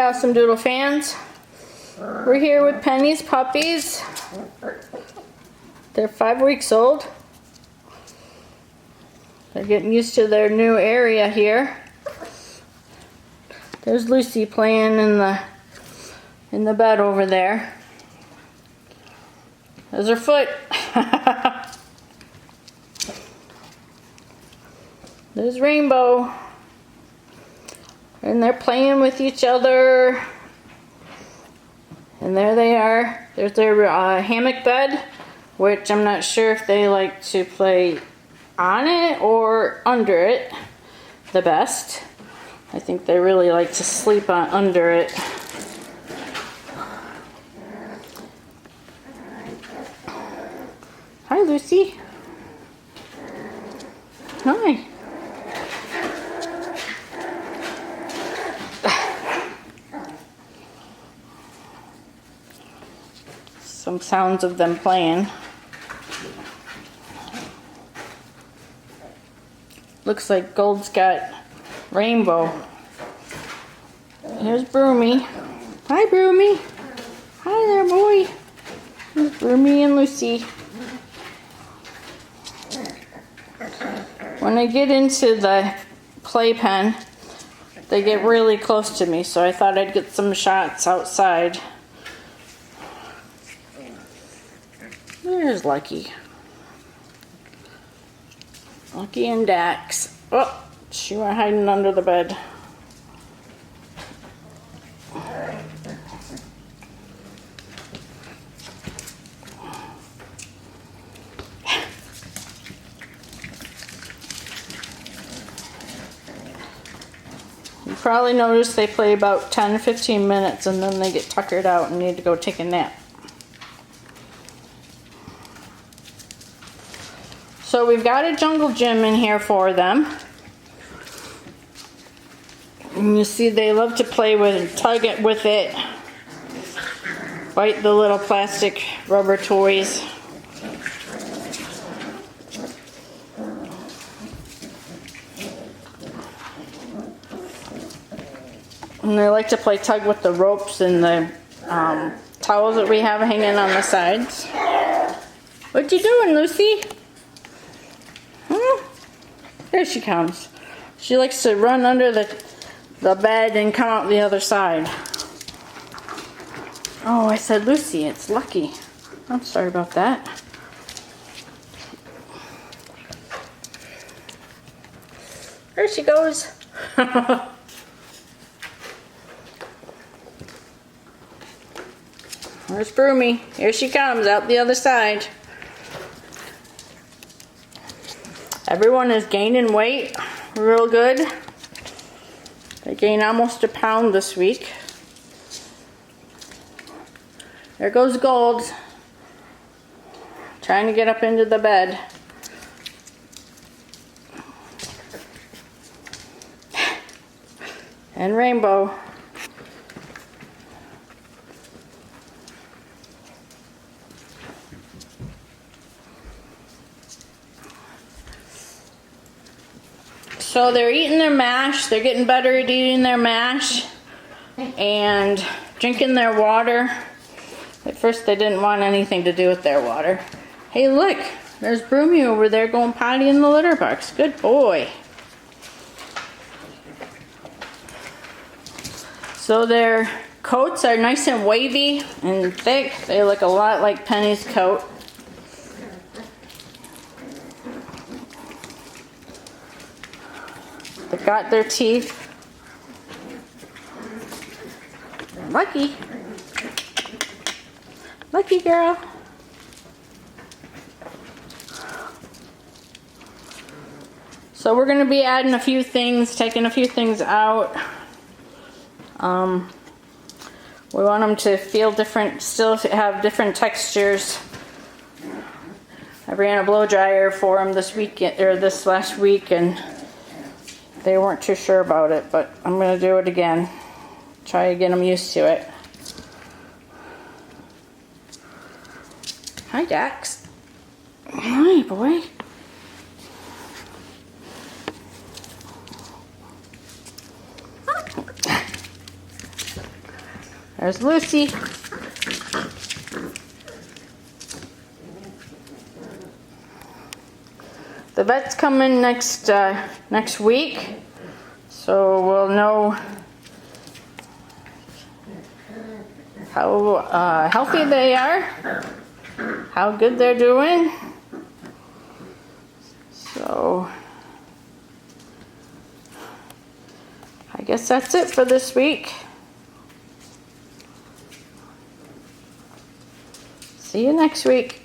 Hi, AussieDoodle fans. We're here with Penny's puppies. They're 5 weeks old. They're getting used to their new area here. There's Lucy playing in the bed over there. There's her foot. There's Rainbow. And they're playing with each other. And there they are. There's their hammock bed, which I'm not sure if they like to play on it or under it the best. I think they really like to sleep under it. Hi, Lucy. Hi. Some sounds of them playing. Looks like Gold's got Rainbow. Here's Broomy. Hi, Broomy. Hi there, boy. Here's Broomy and Lucy. When I get into the playpen, they get really close to me, so I thought I'd get some shots outside. There's Lucky. Lucky and Dax. Oh, she went hiding under the bed. You probably noticed they play about 10-15 minutes and then they get tuckered out and need to go take a nap. So we've got a jungle gym in here for them. And you see they love to play with and tug it with it. Bite the little plastic rubber toys. And they like to play tug with the ropes and the towels that we have hanging on the sides. What you doing, Lucy? Here she comes. She likes to run under the bed and come out the other side. Oh, I said Lucy, it's Lucky. I'm sorry about that. There she goes. Where's Broomy? Here she comes out the other side. Everyone is gaining weight real good. They gained almost a pound this week. There goes Gold, trying to get up into the bed. And Rainbow. So they're eating their mash. They're getting better at eating their mash and drinking their water. At first they didn't want anything to do with their water. Hey, look, there's Broomy over there going potty in the litter box. Good boy. So their coats are nice and wavy and thick. They look a lot like Penny's coat. They got their teeth. Lucky. Lucky girl. So we're going to be adding a few things, taking a few things out. We want them to feel different, still have different textures. I ran a blow dryer for them this weekend, or this last week, and they weren't too sure about it, but I'm going to do it again. Try to get them used to it. Hi, Dax. Hi, boy. There's Lucy. The vet's coming next week, so we'll know how healthy they are, how good they're doing. So I guess that's it for this week. See you next week.